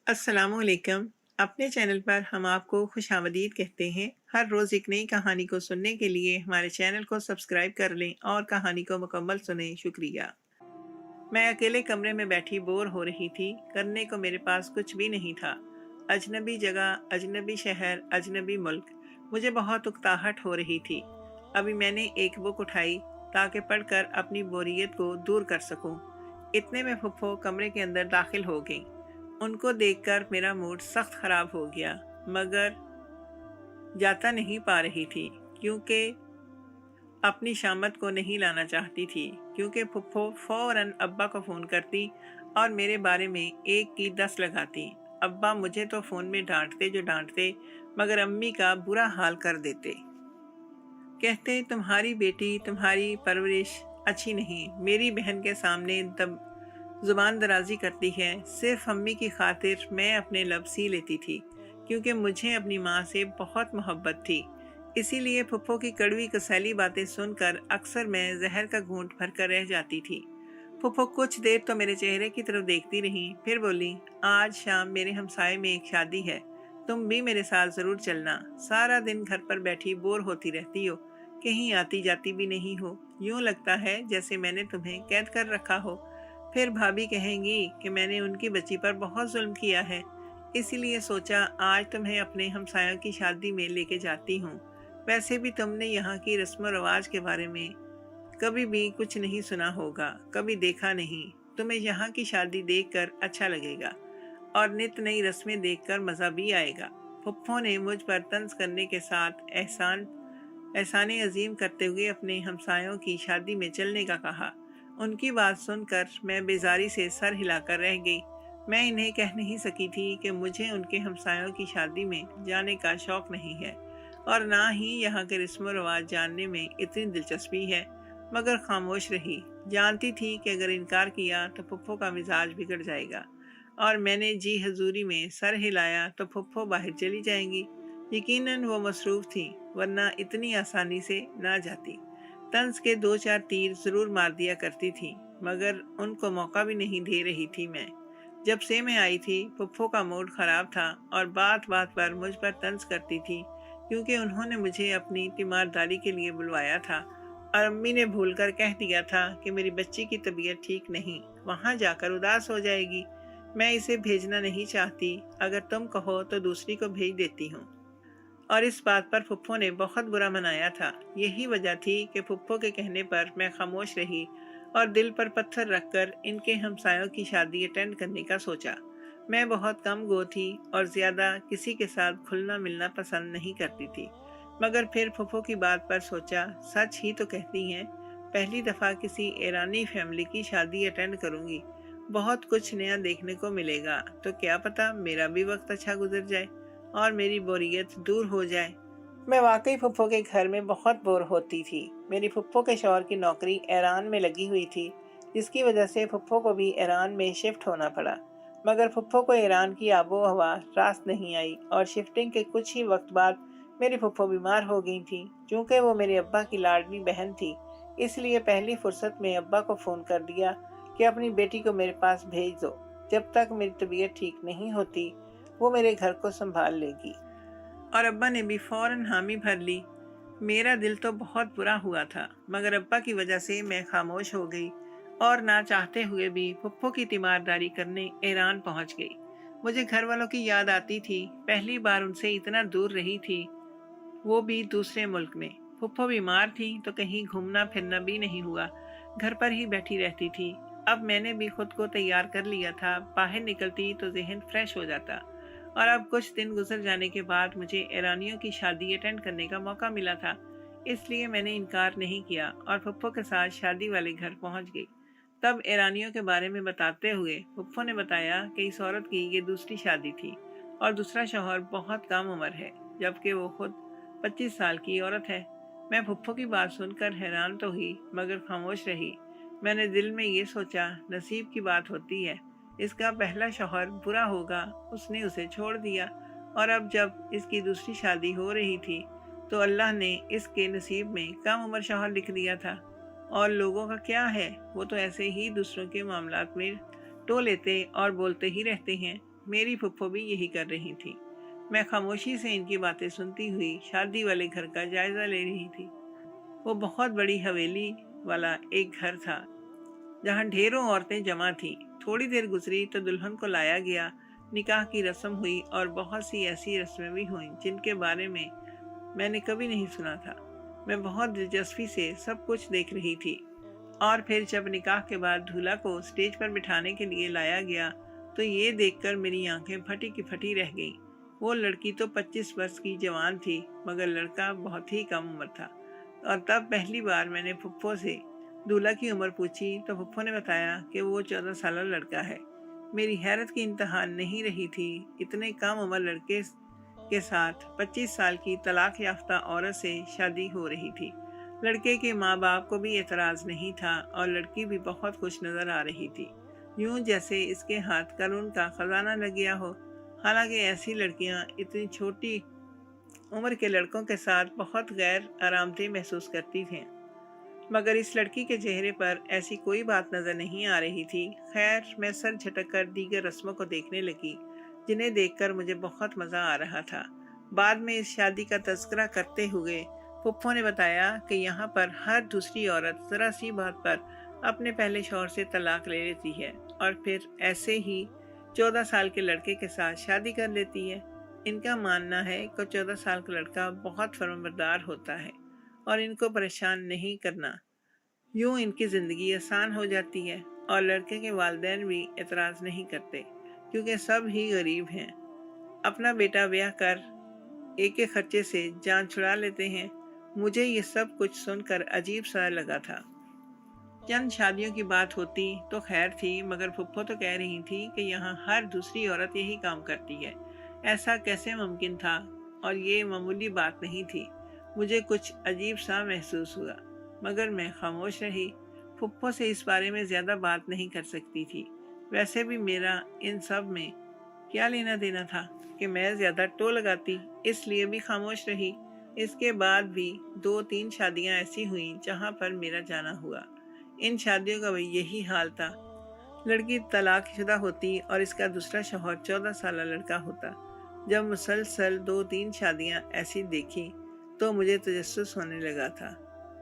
अस्सलाम वालेकुम। अपने चैनल पर हम आपको खुशामदीद कहते हैं। हर रोज़ एक नई कहानी को सुनने के लिए हमारे चैनल को सब्सक्राइब कर लें और कहानी को मुकम्मल सुनें। शुक्रिया। मैं अकेले कमरे में बैठी बोर हो रही थी। करने को मेरे पास कुछ भी नहीं था। अजनबी जगह, अजनबी शहर, अजनबी मुल्क। मुझे बहुत उकताहट हो रही थी। अभी मैंने एक बुक उठाई ताकि पढ़कर अपनी बोरियत को दूर कर सकूं। इतने में फुफ्फो कमरे के अंदर दाखिल हो गई। उनको देखकर मेरा मूड सख्त खराब हो गया, मगर जाता नहीं पा रही थी क्योंकि अपनी शामत को नहीं लाना चाहती थी, क्योंकि फुफ्फो फौरन अब्बा को फ़ोन करती और मेरे बारे में एक की 10 लगाती। अब्बा मुझे तो फ़ोन में डांटते जो डांटते, मगर अम्मी का बुरा हाल कर देते। कहते तुम्हारी बेटी, तुम्हारी परवरिश अच्छी नहीं, मेरी बहन के सामने तब ज़ुबान दराज़ी करती है। सिर्फ अम्मी की खातिर मैं अपने लब सी लेती थी, क्योंकि मुझे अपनी माँ से बहुत मोहब्बत थी। इसीलिए फुफ्फो की कड़वी कसैली बातें सुनकर अक्सर मैं जहर का घूंट भर कर रह जाती थी। फुफ्फो कुछ देर तो मेरे चेहरे की तरफ देखती रही, फिर बोली, आज शाम मेरे हमसाये में एक शादी है, तुम भी मेरे साथ ज़रूर चलना। सारा दिन घर पर बैठी बोर होती रहती हो, कहीं आती जाती भी नहीं हो। यूँ लगता है जैसे मैंने तुम्हें कैद कर रखा हो। फिर भाभी कहेंगी कि मैंने उनकी बच्ची पर बहुत जुल्म किया है, इसीलिए सोचा आज तुम्हें अपने हमसायों की शादी में लेके जाती हूँ। वैसे भी तुमने यहाँ की रस्म रवाज के बारे में कभी भी कुछ नहीं सुना होगा, कभी देखा नहीं। तुम्हें यहाँ की शादी देखकर अच्छा लगेगा और नित नई रस्में देखकर मज़ा भी आएगा। फुफ्फो ने मुझ पर तंज करने के साथ एहसाने अजीम करते हुए अपने हमसायों की शादी में चलने का कहा। उनकी बात सुनकर मैं बेजारी से सर हिलाकर रह गई। मैं इन्हें कह नहीं सकी थी कि मुझे उनके हमसायों की शादी में जाने का शौक नहीं है और ना ही यहाँ के रस्म रवाज जानने में इतनी दिलचस्पी है, मगर खामोश रही। जानती थी कि अगर इनकार किया तो फुफ्फो का मिजाज बिगड़ जाएगा और मैंने जी हजूरी में सर हिलाया तो फुफ्फो बाहर चली जाएंगी। यकीनन वो मसरूफ़ थी, वरना इतनी आसानी से ना जाती। तंज के 2-4 तीर ज़रूर मार दिया करती थी, मगर उनको मौका भी नहीं दे रही थी मैं। जब से मैं आई थी, फुफ्फो का मूड ख़राब था और बात बात पर मुझ पर तंज करती थी, क्योंकि उन्होंने मुझे अपनी तीमारदारी के लिए बुलवाया था और अम्मी ने भूलकर कह दिया था कि मेरी बच्ची की तबीयत ठीक नहीं, वहाँ जाकर उदास हो जाएगी। मैं इसे भेजना नहीं चाहती, अगर तुम कहो तो दूसरी को भेज देती हूँ। और इस बात पर फुफ्फो ने बहुत बुरा मनाया था। यही वजह थी कि फुफ्फो के कहने पर मैं खामोश रही और दिल पर पत्थर रखकर इनके हमसायों की शादी अटेंड करने का सोचा। मैं बहुत कम गो थी और ज़्यादा किसी के साथ खुलना मिलना पसंद नहीं करती थी, मगर फिर फुफ्फो की बात पर सोचा, सच ही तो कहती हैं। पहली दफ़ा किसी ईरानी फैमिली की शादी अटेंड करूँगी, बहुत कुछ नया देखने को मिलेगा, तो क्या पता मेरा भी वक्त अच्छा गुजर जाए और मेरी बोरियत दूर हो जाए। मैं वाकई फुफ्फो के घर में बहुत बोर होती थी। मेरी फुफ्फो के शौहर की नौकरी ईरान में लगी हुई थी, जिसकी वजह से फुफ्फो को भी ईरान में शिफ्ट होना पड़ा। मगर फुफ्फो को ईरान की आबो हवा रास नहीं आई और शिफ्टिंग के कुछ ही वक्त बाद मेरी फुफ्फो बीमार हो गई थी। चूँकि वो मेरे अब्बा की लाडली बहन थी, इसलिए पहली फुर्सत में अब्बा को फ़ोन कर दिया कि अपनी बेटी को मेरे पास भेज दो। जब तक मेरी तबीयत ठीक नहीं होती, वो मेरे घर को संभाल लेगी। और अब्बा ने भी फौरन हामी भर ली। मेरा दिल तो बहुत बुरा हुआ था, मगर अब्बा की वजह से मैं खामोश हो गई और ना चाहते हुए भी फुफ्फो की तीमारदारी करने ईरान पहुंच गई। मुझे घर वालों की याद आती थी। पहली बार उनसे इतना दूर रही थी, वो भी दूसरे मुल्क में। फुफ्फो बीमार थी तो कहीं घूमना फिरना भी नहीं हुआ, घर पर ही बैठी रहती थी। अब मैंने भी खुद को तैयार कर लिया था, बाहर निकलती तो जहन फ्रेश हो जाता। और अब कुछ दिन गुजर जाने के बाद मुझे ईरानियों की शादी अटेंड करने का मौका मिला था, इसलिए मैंने इनकार नहीं किया और फुफ्फो के साथ शादी वाले घर पहुंच गई। तब ईरानियों के बारे में बताते हुए फुफ्फो ने बताया कि इस औरत की ये दूसरी शादी थी और दूसरा शौहर बहुत कम उम्र है, जबकि वो खुद 25 साल की औरत है। मैं फुफ्फो की बात सुनकर हैरान तो हुई, मगर खामोश रही। मैंने दिल में ये सोचा, नसीब की बात होती है, इसका पहला शौहर बुरा होगा, उसने उसे छोड़ दिया और अब जब इसकी दूसरी शादी हो रही थी तो अल्लाह ने इसके नसीब में कम उम्र शौहर लिख दिया था। और लोगों का क्या है, वो तो ऐसे ही दूसरों के मामलात में टो लेते और बोलते ही रहते हैं। मेरी फुफ्फो भी यही कर रही थी। मैं खामोशी से इनकी बातें सुनती हुई शादी वाले घर का जायजा ले रही थी। वो बहुत बड़ी हवेली वाला एक घर था जहाँ ढेरों औरतें जमा थीं। थोड़ी देर गुजरी तो दुल्हन को लाया गया, निकाह की रस्म हुई और बहुत सी ऐसी रस्में भी हुईं जिनके बारे में मैंने कभी नहीं सुना था। मैं बहुत दिलचस्पी से सब कुछ देख रही थी। और फिर जब निकाह के बाद दूल्हा को स्टेज पर बिठाने के लिए लाया गया तो ये देखकर मेरी आंखें फटी की फटी रह गईं। वो लड़की तो 25 वर्ष की जवान थी, मगर लड़का बहुत ही कम उम्र था। और तब पहली बार मैंने फुफ्फो से दूल्हा की उम्र पूछी तो फुफ्फो ने बताया कि वो 14 साल लड़का है। मेरी हैरत की इंतहा नहीं रही थी। इतने कम उम्र लड़के के साथ 25 साल की तलाक याफ्ता औरत से शादी हो रही थी। लड़के के माँ बाप को भी एतराज़ नहीं था और लड़की भी बहुत खुश नज़र आ रही थी, यूं जैसे इसके हाथ कानून का खजाना लग गया हो। हालांकि ऐसी लड़कियां इतनी छोटी उम्र के लड़कों के साथ बहुत गैर आरामदेह महसूस करती थीं, मगर इस लड़की के चेहरे पर ऐसी कोई बात नज़र नहीं आ रही थी। खैर, मैं सर झटक दीगर रस्मों को देखने लगी, जिन्हें देखकर मुझे बहुत मज़ा आ रहा था। बाद में इस शादी का तज़किरा करते हुए फुफ्फो ने बताया कि यहाँ पर हर दूसरी औरत ज़रा सी बात पर अपने पहले शौहर से तलाक ले लेती है और फिर ऐसे ही 14 साल के लड़के के साथ शादी कर लेती है। इनका मानना है कि 14 साल का लड़का बहुत फर्माबरदार होता है और इनको परेशान नहीं करना, यूं इनकी ज़िंदगी आसान हो जाती है। और लड़के के वालिदैन भी एतराज़ नहीं करते क्योंकि सब ही गरीब हैं, अपना बेटा ब्याह कर एक एक खर्चे से जान छुड़ा लेते हैं। मुझे ये सब कुछ सुनकर अजीब सा लगा था। चंद शादियों की बात होती तो खैर थी, मगर फुफ्फो तो कह रही थी कि यहाँ हर दूसरी औरत यही काम करती है। ऐसा कैसे मुमकिन था? और ये मामूली बात नहीं थी। मुझे कुछ अजीब सा महसूस हुआ, मगर मैं खामोश रही। फुफ्फो से इस बारे में ज़्यादा बात नहीं कर सकती थी। वैसे भी मेरा इन सब में क्या लेना देना था कि मैं ज़्यादा टो लगाती, इसलिए भी खामोश रही। इसके बाद भी 2-3 शादियां ऐसी हुईं जहां पर मेरा जाना हुआ। इन शादियों का भी यही हाल था। लड़की तलाकशुदा होती और इसका दूसरा शौहर 14 साल लड़का होता। जब मुसलसल 2-3 शादियां ऐसी देखी तो मुझे तजस्सुस होने लगा था।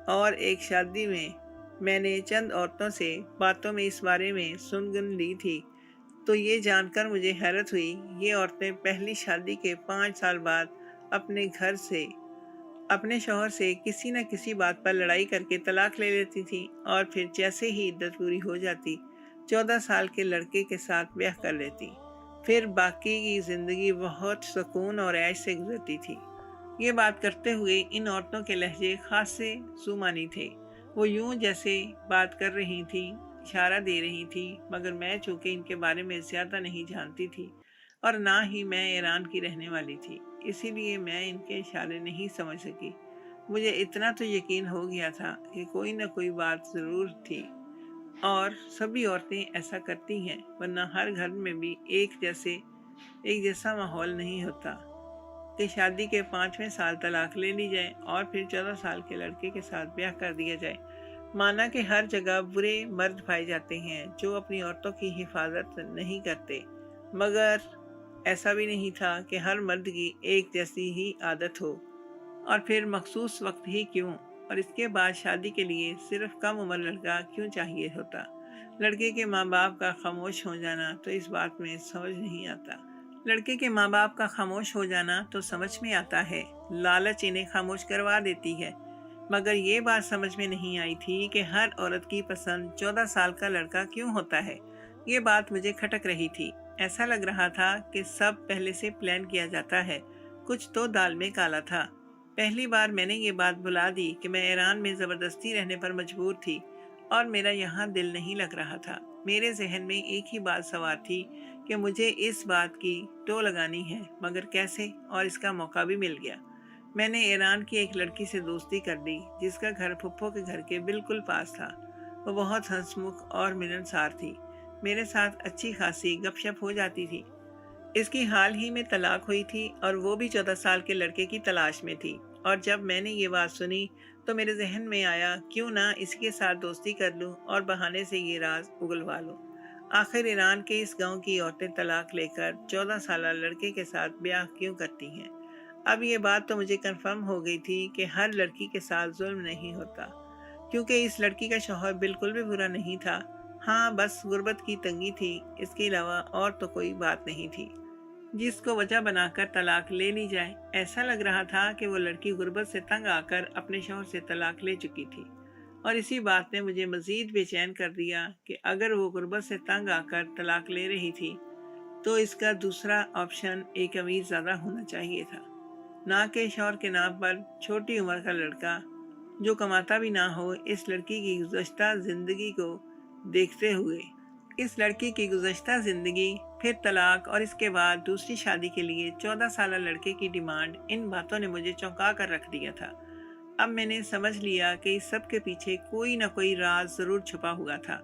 और एक शादी में मैंने चंद औरतों से बातों में इस बारे में सुनगन ली थी, तो ये जानकर मुझे हैरत हुई। ये औरतें पहली शादी के 5 साल बाद अपने घर से अपने शौहर से किसी न किसी बात पर लड़ाई करके तलाक ले लेती थी और फिर जैसे ही इद्दत पूरी हो जाती 14 साल के लड़के के साथ ब्याह कर लेती। फिर बाकी की ज़िंदगी बहुत सुकून और ऐश से गुजरती थी। ये बात करते हुए इन औरतों के लहजे खासे जुबानी थे। वो यूं जैसे बात कर रही थी, इशारा दे रही थी, मगर मैं चूँकि इनके बारे में ज़्यादा नहीं जानती थी और ना ही मैं ईरान की रहने वाली थी, इसीलिए मैं इनके इशारे नहीं समझ सकी। मुझे इतना तो यकीन हो गया था कि कोई न कोई बात ज़रूर थी और सभी औरतें ऐसा करती हैं, वरना हर घर में भी एक जैसा माहौल नहीं होता कि शादी के 5वें साल तलाक ले ली जाए और फिर 14 साल के लड़के के साथ ब्याह कर दिया जाए। माना कि हर जगह बुरे मर्द पाए जाते हैं जो अपनी औरतों की हिफाजत नहीं करते, मगर ऐसा भी नहीं था कि हर मर्द की एक जैसी ही आदत हो। और फिर मखसूस वक्त ही क्यों, और इसके बाद शादी के लिए सिर्फ कम उम्र लड़का क्यों चाहिए होता। लड़के के माँ बाप का खामोश हो जाना तो इस बात में समझ नहीं आता। लड़के के माँ बाप का खामोश हो जाना तो समझ में आता है, लालच इन्हें खामोश करवा देती है। मगर ये बात समझ में नहीं आई थी कि हर औरत की पसंद 14 साल का लड़का क्यों होता है। ये बात मुझे खटक रही थी। ऐसा लग रहा था कि सब पहले से प्लान किया जाता है, कुछ तो दाल में काला था। पहली बार मैंने ये बात भुला दी कि मैं ईरान में ज़बरदस्ती रहने पर मजबूर थी और मेरा यहाँ दिल नहीं लग रहा था। मेरे जहन में एक ही बात सवार थी कि मुझे इस बात की टो लगानी है, मगर कैसे, और इसका मौका भी मिल गया। मैंने ईरान की एक लड़की से दोस्ती कर ली जिसका घर फुफ्फो के घर के बिल्कुल पास था। वो बहुत हंसमुख और मिलनसार थी, मेरे साथ अच्छी खासी गपशप हो जाती थी। इसकी हाल ही में तलाक हुई थी और वो भी 14 साल के लड़के की तलाश में थी। और जब मैंने ये बात सुनी तो मेरे जहन में आया क्यों ना इसके साथ दोस्ती कर लूं और बहाने से ये राज उगलवा लूं। आखिर ईरान के इस गांव की औरतें तलाक लेकर 14 साल लड़के के साथ ब्याह क्यों करती हैं? अब ये बात तो मुझे कंफर्म हो गई थी कि हर लड़की के साथ जुल्म नहीं होता, क्योंकि इस लड़की का शौहर बिल्कुल भी बुरा नहीं था। हाँ, बस गुर्बत की तंगी थी, इसके अलावा और तो कोई बात नहीं थी जिसको वजह बनाकर तलाक ले ली जाए। ऐसा लग रहा था कि वो लड़की गुर्बत से तंग आकर अपने शौहर से तलाक ले चुकी थी, और इसी बात ने मुझे मजीद बेचैन कर दिया कि अगर वो गुर्बत से तंग आकर तलाक ले रही थी तो इसका दूसरा ऑप्शन एक अमीर ज़्यादा होना चाहिए था, ना कि शौहर के नाम पर छोटी उम्र का लड़का जो कमाता भी ना हो। इस लड़की की गुज़श्ता ज़िंदगी, फिर तलाक और इसके बाद दूसरी शादी के लिए 14 साल लड़के की डिमांड, इन बातों ने मुझे चौंका कर रख दिया था। अब मैंने समझ लिया कि इस सब के पीछे कोई न कोई राज ज़रूर छुपा हुआ था।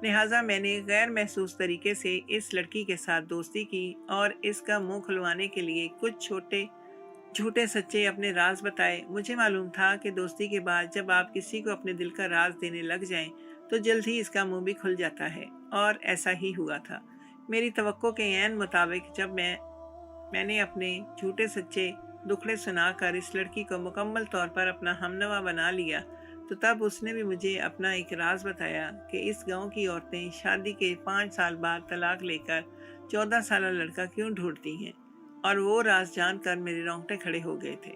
लिहाजा मैंने गैर महसूस तरीके से इस लड़की के साथ दोस्ती की और इसका मुंह खुलवाने के लिए कुछ छोटे झूठे सच्चे अपने राज बताए। मुझे मालूम था कि दोस्ती के बाद जब आप किसी को अपने दिल का राज देने लग जाएं, तो जल्द ही इसका मुंह भी खुल जाता है, और ऐसा ही हुआ था। मेरी तवक्को के ऐन मुताबिक जब मैंने अपने झूठे सच्चे दुखड़े सुनाकर इस लड़की को मुकम्मल तौर पर अपना हमनवा बना लिया, तो तब उसने भी मुझे अपना एक राज बताया कि इस गांव की औरतें शादी के 5 साल बाद तलाक लेकर 14 साल लड़का क्यों ढूंढती हैं। और वो राज जानकर मेरे रोंगटे खड़े हो गए थे।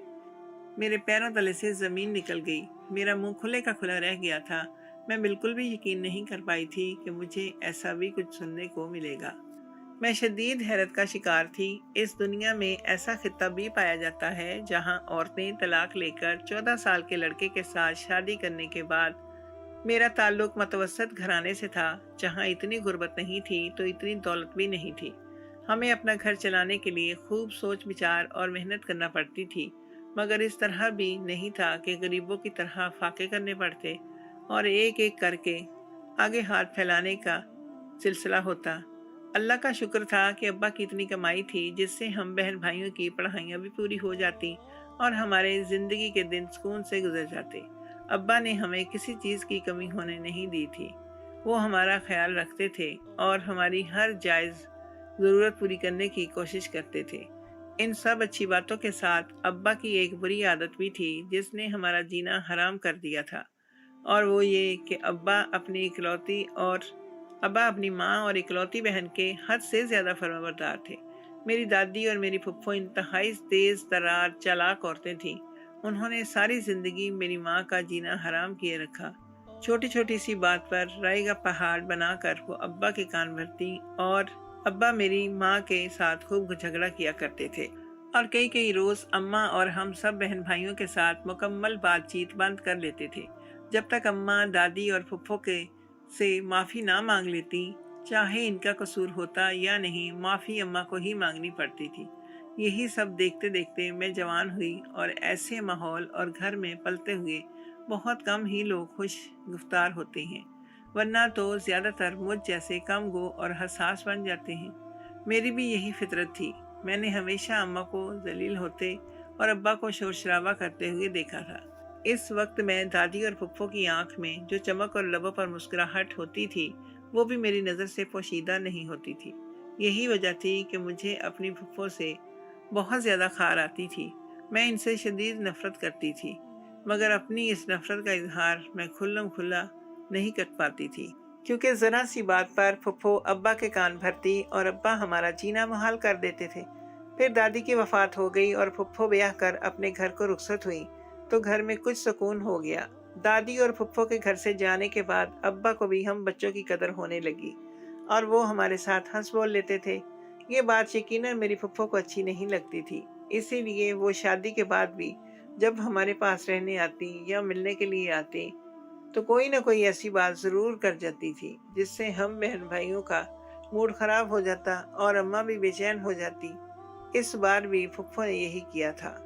मेरे पैरों तले से जमीन निकल गई। मेरा मुंह खुले का खुला रह गया था। मैं बिल्कुल भी यकीन नहीं कर पाई थी कि मुझे ऐसा भी कुछ सुनने को मिलेगा। मैं शदीद हैरत का शिकार थी। इस दुनिया में ऐसा खित्ता भी पाया जाता है जहां औरतें तलाक लेकर 14 साल के लड़के के साथ शादी करने के बाद, मेरा ताल्लुक मतवसत घराने से था, जहां इतनी गुर्बत नहीं थी तो इतनी दौलत भी नहीं थी। हमें अपना घर चलाने के लिए खूब सोच विचार और मेहनत करना पड़ती थी, मगर इस तरह भी नहीं था कि गरीबों की तरह फाके करने पड़ते और एक एक करके आगे हाथ फैलाने का सिलसिला होता। अल्लाह का शुक्र था कि अब्बा की इतनी कमाई थी जिससे हम बहन भाइयों की पढ़ाइयाँ भी पूरी हो जाती और हमारे ज़िंदगी के दिन सुकून से गुजर जाते। अब्बा ने हमें किसी चीज़ की कमी होने नहीं दी थी। वो हमारा ख्याल रखते थे और हमारी हर जायज़ ज़रूरत पूरी करने की कोशिश करते थे। इन सब अच्छी बातों के साथ अब्बा की एक बुरी आदत भी थी जिसने हमारा जीना हराम कर दिया था, और वो ये कि अब्बा अपनी माँ और इकलौती बहन के हद से ज़्यादा फर्माबरदार थे। मेरी दादी और मेरी फुफ्फो इंतहाई तेज़ तर्रार चालाक औरतें थीं। उन्होंने सारी ज़िंदगी मेरी माँ का जीना हराम किए रखा। छोटी छोटी सी बात पर राई का पहाड़ बनाकर वो अब्बा के कान भरती, और अब्बा मेरी माँ के साथ खूब झगड़ा किया करते थे, और कई कई रोज़ अम्मा और हम सब बहन भाइयों के साथ मुकम्मल बातचीत बंद कर लेते थे जब तक अम्मा, दादी और फुफ्फो के से माफ़ी ना मांग लेती। चाहे इनका कसूर होता या नहीं, माफ़ी अम्मा को ही मांगनी पड़ती थी। यही सब देखते देखते मैं जवान हुई, और ऐसे माहौल और घर में पलते हुए बहुत कम ही लोग खुश गुफ्तार होते हैं, वरना तो ज़्यादातर मुझ जैसे कम गो और हसास बन जाते हैं। मेरी भी यही फितरत थी। मैंने हमेशा अम्मा को जलील होते और अब्बा को शोर शराबा करते हुए देखा था। इस वक्त मैं दादी और फुफ्फो की आंख में जो चमक और लबों पर मुस्कुराहट होती थी, वो भी मेरी नज़र से पोशीदा नहीं होती थी। यही वजह थी कि मुझे अपनी फुफ्फो से बहुत ज़्यादा खार आती थी। मैं इनसे शदीद नफ़रत करती थी, मगर अपनी इस नफ़रत का इजहार मैं खुल्लम खुल्ला नहीं कर पाती थी, क्योंकि ज़रा सी बात पर फुफ्फो अब्बा के कान भरती और अब्बा हमारा जीना मुहाल कर देते थे। फिर दादी की वफ़ात हो गई और फुफ्फो ब्याह कर अपने घर को रुखसत हुई, तो घर में कुछ सुकून हो गया। दादी और फुफ्फो के घर से जाने के बाद अब्बा को भी हम बच्चों की कदर होने लगी, और वो हमारे साथ हंस बोल लेते थे। ये बात यकीनन मेरी फुफ्फो को अच्छी नहीं लगती थी, इसीलिए वो शादी के बाद भी जब हमारे पास रहने आती या मिलने के लिए आती, तो कोई ना कोई ऐसी बात ज़रूर कर जाती थी जिससे हम बहन भाइयों का मूड ख़राब हो जाता और अम्मा भी बेचैन हो जाती। इस बार भी फुफ्फो ने यही किया था।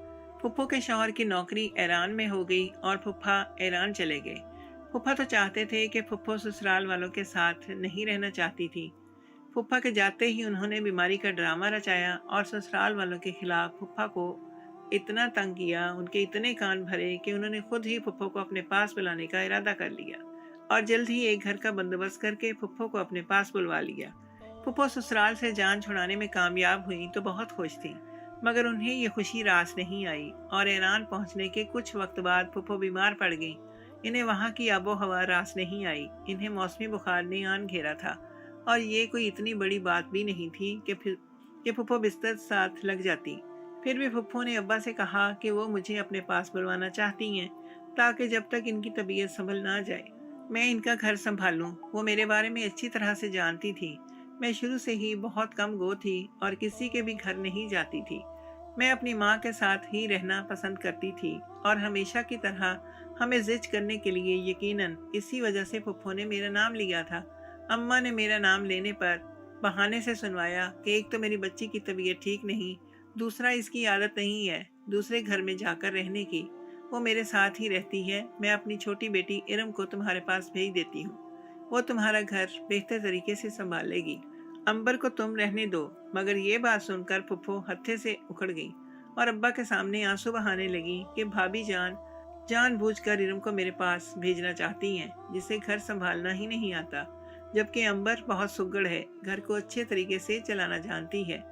फुफ्फो के शौहर की नौकरी ईरान में हो गई और फुफ्फा ईरान चले गए। फुफ्फा तो चाहते थे कि फुफ्फो ससुराल वालों के साथ नहीं रहना चाहती थी। फुफ्फा के जाते ही उन्होंने बीमारी का ड्रामा रचाया और ससुराल वालों के खिलाफ फुफ्फा को इतना तंग किया, उनके इतने कान भरे कि उन्होंने खुद ही फुफ्फो को अपने पास बुलाने का इरादा कर लिया। और जल्द ही एक घर का बंदोबस्त करके फुप्पो को अपने पास बुलवा लिया। फुप्पो ससुराल से जान छुड़ाने में कामयाब हुई तो बहुत खुश थी, मगर उन्हें ये खुशी रास नहीं आई और ईरान पहुंचने के कुछ वक्त बाद फुप्पो बीमार पड़ गईं। इन्हें वहां की आबो हवा रास नहीं आई। इन्हें मौसमी बुखार ने आन घेरा था और ये कोई इतनी बड़ी बात भी नहीं थी कि फुप्पो बिस्तर साथ लग जाती। फिर भी फुप्पो ने अब्बा से कहा कि वो मुझे अपने पास बुलवाना चाहती हैं, ताकि जब तक इनकी तबीयत संभल ना जाए मैं इनका घर संभालूं। वो मेरे बारे में अच्छी तरह से जानती थी। मैं शुरू से ही बहुत कम गो थी और किसी के भी घर नहीं जाती थी। मैं अपनी माँ के साथ ही रहना पसंद करती थी और हमेशा की तरह हमें जिद करने के लिए यकीनन इसी वजह से फुप्पो ने मेरा नाम लिया था। अम्मा ने मेरा नाम लेने पर बहाने से सुनवाया कि एक तो मेरी बच्ची की तबीयत ठीक नहीं, दूसरा इसकी आदत नहीं है दूसरे घर में जाकर रहने की। वो मेरे साथ ही रहती है। मैं अपनी छोटी बेटी इरम को तुम्हारे पास भेज देती हूँ। वो तुम्हारा घर बेहतर तरीके से संभालेगी। अंबर को तुम रहने दो। मगर ये बात सुनकर फुप्पो हत्थे से उखड़ गई और अब्बा के सामने आंसू बहाने लगी कि भाभी जानबूझकर इरम को मेरे पास भेजना चाहती हैं, जिसे घर संभालना ही नहीं आता, जबकि अंबर बहुत सुगड़ है, घर को अच्छे तरीके से चलाना जानती है।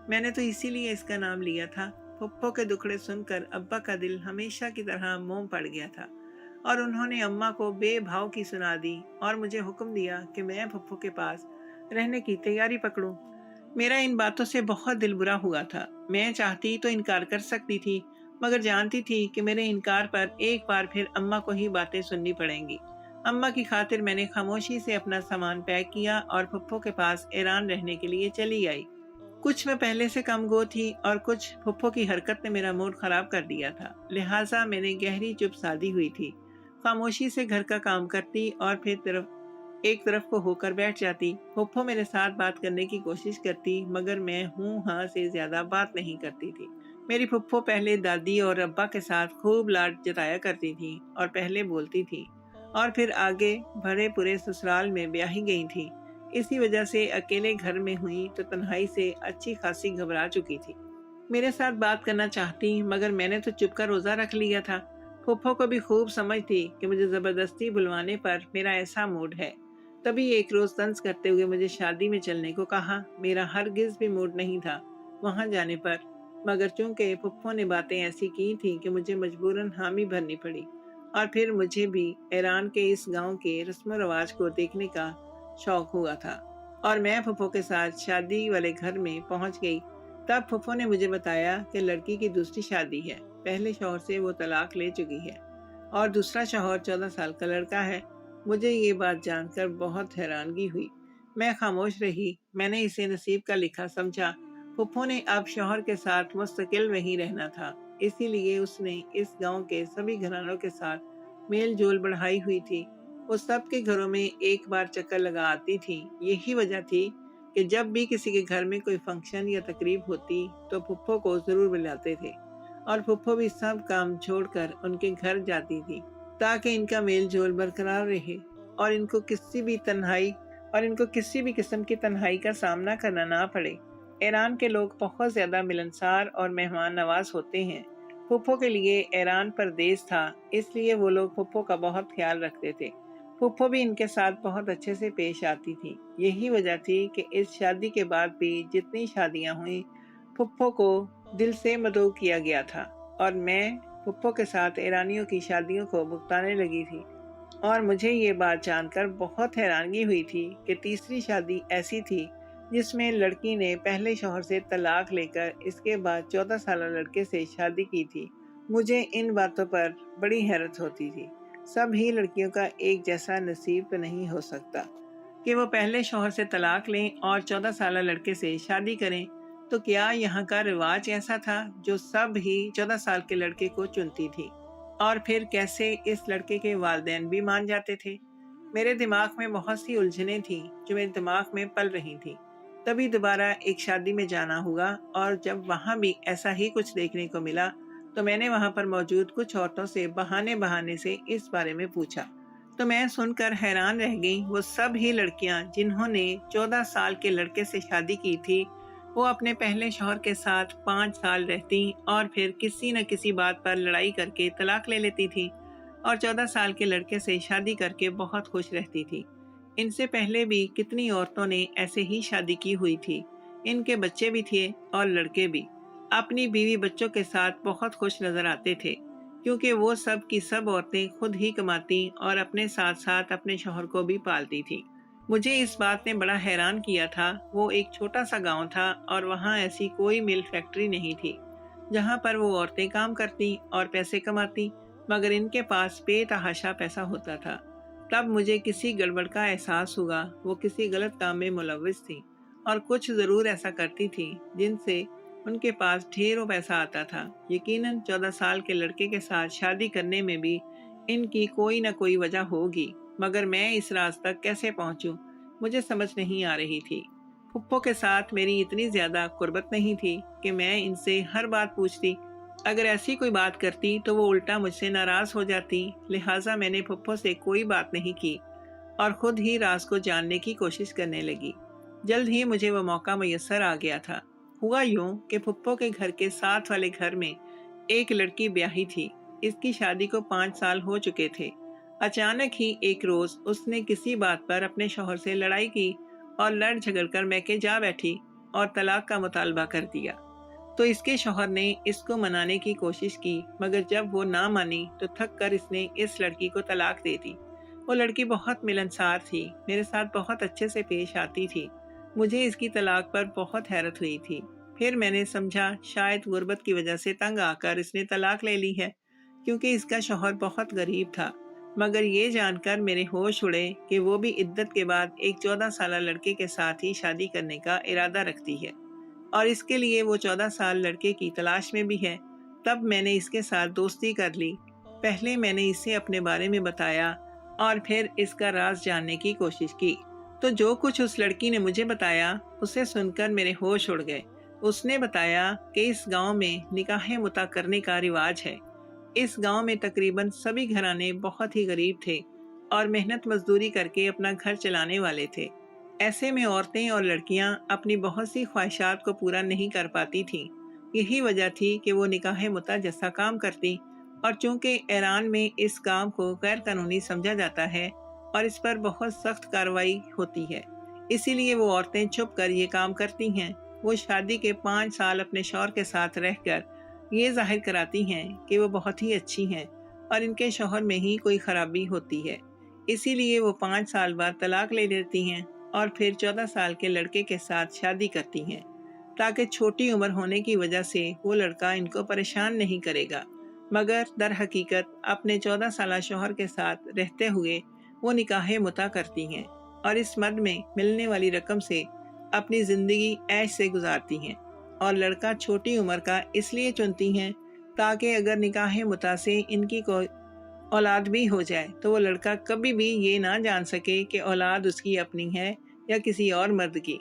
मैंने तो इसीलिए इसका नाम लिया था। फुप्पो के दुखड़े सुनकर अब्बा का दिल हमेशा की तरह मोम पड़ गया था और उन्होंने अम्मा को बेभाव की सुना दी और मुझे हुक्म दिया कि मैं फुप्पो के पास रहने की तैयारी पकड़ूं। मेरा इन बातों से बहुत दिल बुरा हुआ था। मैं चाहती तो इनकार कर सकती थी, मगर जानती थी कि मेरे इनकार पर एक बार फिर अम्मा को ही बातें सुननी पड़ेंगी। अम्मा की खातिर मैंने खामोशी से अपना सामान पैक किया और फुप्पो के पास ईरान रहने के लिए चली आई। कुछ मैं पहले से कम गो थी और कुछ फुप्पो की हरकत ने मेरा मूड खराब कर दिया था, लिहाजा मैंने गहरी चुप साधी हुई थी। खामोशी से घर का काम करती और फिर एक तरफ को होकर बैठ जाती। फुप्पो मेरे साथ बात करने की कोशिश करती, मगर मैं हूँ हाँ से ज्यादा बात नहीं करती थी। मेरी फुप्पो पहले दादी और अब्बा के साथ खूब लाड जताया करती थी और पहले बोलती थी और फिर आगे भरे पूरे ससुराल में ब्याही गई थी। इसी वजह से अकेले घर में हुई तो तन्हाई से अच्छी खासी घबरा चुकी थी। मेरे साथ बात करना चाहती, मगर मैंने तो चुप का रोजा रख लिया था। फुप्पो को भी खूब समझ थी कि मुझे जबरदस्ती बुलवाने पर मेरा ऐसा मूड है। तभी एक रोज तंज करते हुए मुझे शादी में चलने को कहा। मेरा हरगिज भी मूड नहीं था वहां जाने पर, मगर चूंकि फुप्पो ने बातें ऐसी की थी कि मुझे मजबूरन हामी भरनी पड़ी। और फिर मुझे भी ईरान के इस गांव के रस्म रवाज को देखने का शौक हुआ था और मैं फुप्पो के साथ शादी वाले घर में पहुंच गई। तब फुप्पो ने मुझे बताया कि लड़की की दूसरी शादी है। पहले शौहर से वो तलाक ले चुकी है और दूसरा शौहर 14 साल का लड़का है। मुझे ये बात जानकर बहुत हैरानगी हुई। मैं खामोश रही। मैंने इसे नसीब का लिखा समझा। फुप्पो ने अब शौहर के साथ मुस्तकिल वहीं रहना था, इसीलिए उसने इस गांव के सभी घरानों के साथ मेल जोल बढ़ाई हुई थी। वो सबके घरों में एक बार चक्कर लगा आती थी। यही वजह थी कि जब भी किसी के घर में कोई फंक्शन या तकरीब होती तो फुप्पो को जरूर बुलाते थे और फुप्पो भी सब काम छोड़कर उनके घर जाती थी, ताकि इनका मेल जोल बरकरार रहे और इनको किसी भी किस्म की तन्हाई का सामना करना ना पड़े। ईरान के लोग बहुत ज्यादा मिलनसार और मेहमान नवाज होते हैं। फुप्पो के लिए ईरान परदेश था, इसलिए वो लोग फुप्पो का बहुत ख्याल रखते थे। फुप्पो भी इनके साथ बहुत अच्छे से पेश आती थी। यही वजह थी कि इस शादी के बाद भी जितनी शादियां हुई फुप्पो को दिल से मदऊ किया गया था और मैं फुप्पो के साथ ईरानियों की शादियों को भुगताने लगी थी। और मुझे ये बात जानकर बहुत हैरानगी हुई थी कि तीसरी शादी ऐसी थी जिसमें लड़की ने पहले शौहर से तलाक लेकर इसके बाद 14 साल लड़के से शादी की थी। मुझे इन बातों पर बड़ी हैरत होती थी। सब ही लड़कियों का एक जैसा नसीब तो नहीं हो सकता कि वो पहले शौहर से तलाक लें और 14 साल लड़के से शादी करें। तो क्या यहाँ का रिवाज ऐसा था जो सब ही 14 साल के लड़के को चुनती थी? और फिर कैसे इस लड़के के वालिदैन भी मान जाते थे? मेरे दिमाग में बहुत सी उलझनें थीं जो मेरे दिमाग में पल रही थीं। तभी दोबारा एक शादी में जाना हुआ और जब वहाँ भी ऐसा ही कुछ देखने को मिला तो मैंने वहाँ पर मौजूद कुछ औरतों से बहाने से इस बारे में पूछा। तो मैं सुनकर हैरान रह गई। वो सब ही लड़कियां जिन्होंने 14 साल के लड़के से शादी की थी, वो अपने पहले शौहर के साथ 5 साल रहती और फिर किसी न किसी बात पर लड़ाई करके तलाक ले लेती थी। और 14 साल के लड़के से शादी करके बहुत खुश रहती थी। इनसे पहले भी कितनी औरतों ने ऐसे ही शादी की हुई थी। इनके बच्चे भी थे और लड़के भी। अपनी बीवी बच्चों के साथ बहुत खुश नजर आते थे, क्योंकि वो सब की सब औरतें खुद ही कमाती और अपने साथ साथ अपने शौहर को भी पालती थी। मुझे इस बात ने बड़ा हैरान किया था। वो एक छोटा सा गांव था और वहाँ ऐसी कोई मिल फैक्ट्री नहीं थी जहाँ पर वो औरतें काम करती और पैसे कमाती, मगर इनके पास बेतहाशा पैसा होता था। तब मुझे किसी गड़बड़ का एहसास हुआ। वो किसी गलत काम में मुलव्विस थी और कुछ ज़रूर ऐसा करती थी जिनसे उनके पास ढेरों पैसा आता था। यकीनन 14 साल के लड़के के साथ शादी करने में भी इनकी कोई न कोई वजह होगी, मगर मैं इस राज तक कैसे पहुंचूं, मुझे समझ नहीं आ रही थी। फुप्पो के साथ मेरी इतनी ज्यादा कुर्बत नहीं थी कि मैं इनसे हर बात पूछती। अगर ऐसी कोई बात करती तो वो उल्टा मुझसे नाराज हो जाती। लिहाजा मैंने फुप्पो से कोई बात नहीं की और खुद ही राज को जानने की कोशिश करने लगी। जल्द ही मुझे वो मौका मैसर आ गया था। हुआ यूं कि फुप्पो के घर के साथ वाले घर में एक लड़की ब्याही थी। इसकी शादी को 5 साल हो चुके थे। अचानक ही एक रोज उसने किसी बात पर अपने शौहर से लड़ाई की और लड़ झगड़ कर मैके जा बैठी और तलाक का मुतालबा कर दिया। तो इसके शौहर ने इसको मनाने की कोशिश की, मगर जब वो ना मानी तो थक कर इसने इस लड़की को तलाक दे दी। वो लड़की बहुत मिलनसार थी, मेरे साथ बहुत अच्छे से पेश आती थी। मुझे इसकी तलाक पर बहुत हैरत हुई थी। फिर मैंने समझा शायद गुर्बत की वजह से तंग आकर इसने तलाक ले ली है, क्योंकि इसका शौहर बहुत गरीब था। मगर ये जानकर मेरे होश उड़े कि वो भी इद्दत के बाद एक 14 साल लड़के के साथ ही शादी करने का इरादा रखती है और इसके लिए वो 14 साल लड़के की तलाश में भी है। तब मैंने इसके साथ दोस्ती कर ली। पहले मैंने इसे अपने बारे में बताया और फिर इसका राज जानने की कोशिश की। तो जो कुछ उस लड़की ने मुझे बताया उसे सुनकर मेरे होश उड़ गए। उसने बताया कि इस गांव में निकाह मुता करने का रिवाज है। इस गांव में तकरीबन सभी घराने बहुत ही गरीब थे और मेहनत मजदूरी करके अपना घर चलाने वाले थे। ऐसे में औरतें और लड़कियां अपनी बहुत सी ख्वाहिशात को पूरा नहीं कर पाती थीं। यही वजह थी कि वो निकाह मुता जैसा काम करती, और चूंकि ईरान में इस काम को गैर कानूनी समझा जाता है और इस पर बहुत सख्त कार्रवाई होती है, इसीलिए वो औरतें छुप कर ये काम करती हैं। वो शादी के 5 साल अपने शौहर के साथ रहकर ये जाहिर कराती हैं कि वो बहुत ही अच्छी हैं और इनके शौहर में ही कोई खराबी होती है। इसीलिए वो 5 साल बाद तलाक ले लेती हैं और फिर 14 साल के लड़के के साथ शादी करती हैं, ताकि छोटी उम्र होने की वजह से वो लड़का इनको परेशान नहीं करेगा। मगर दर हकीकत अपने 14 साल शौहर के साथ रहते हुए वो निकाह मुता करती हैं और इस मद में मिलने वाली रकम से अपनी ज़िंदगी ऐश से गुजारती हैं। और लड़का छोटी उम्र का इसलिए चुनती हैं ताकि अगर निकाह मुता से इनकी कोई औलाद भी हो जाए तो वो लड़का कभी भी ये ना जान सके कि औलाद उसकी अपनी है या किसी और मर्द की।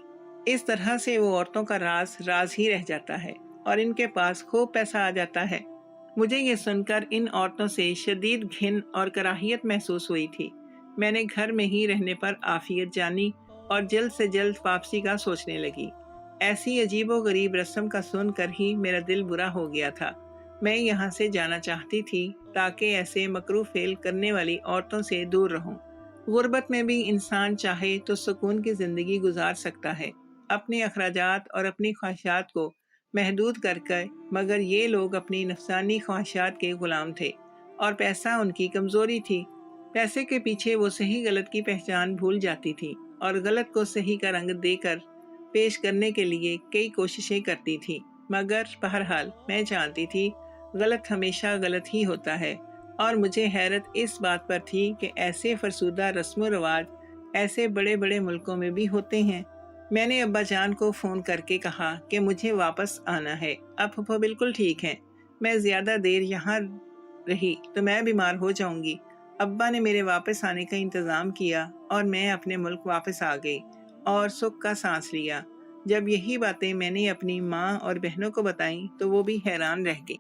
इस तरह से वो औरतों का राज राज ही रह जाता है और इनके पास खूब पैसा आ जाता है। मुझे ये सुनकर इन औरतों से शदीद घिन और कराहियत महसूस हुई थी। मैंने घर में ही रहने पर आफियत जानी और जल्द से जल्द वापसी का सोचने लगी। ऐसी अजीबो गरीब रस्म का सुनकर ही मेरा दिल बुरा हो गया था। मैं यहाँ से जाना चाहती थी ताकि ऐसे मकरू फेल करने वाली औरतों से दूर रहूं। गुर्बत में भी इंसान चाहे तो सुकून की ज़िंदगी गुजार सकता है, अपने अखराजात और अपनी ख्वाहिशात को महदूद करके। मगर ये लोग अपनी नफसानी ख्वाहिशात के गुलाम थे और पैसा उनकी कमज़ोरी थी। पैसे के पीछे वो सही गलत की पहचान भूल जाती थी और गलत को सही का रंग देकर पेश करने के लिए कई कोशिशें करती थी। मगर बहरहाल मैं जानती थी गलत हमेशा गलत ही होता है, और मुझे हैरत इस बात पर थी कि ऐसे फरसूदा रस्म रवाज ऐसे बड़े बड़े मुल्कों में भी होते हैं। मैंने अब्बा जान को फ़ोन करके कहा कि मुझे वापस आना है। अब फूफो बिल्कुल ठीक हैं। मैं ज़्यादा देर यहाँ रही तो मैं बीमार हो जाऊंगी। अब्बा ने मेरे वापस आने का इंतज़ाम किया और मैं अपने मुल्क वापस आ गई और सुख का सांस लिया। जब यही बातें मैंने अपनी माँ और बहनों को बताईं तो वो भी हैरान रह गई।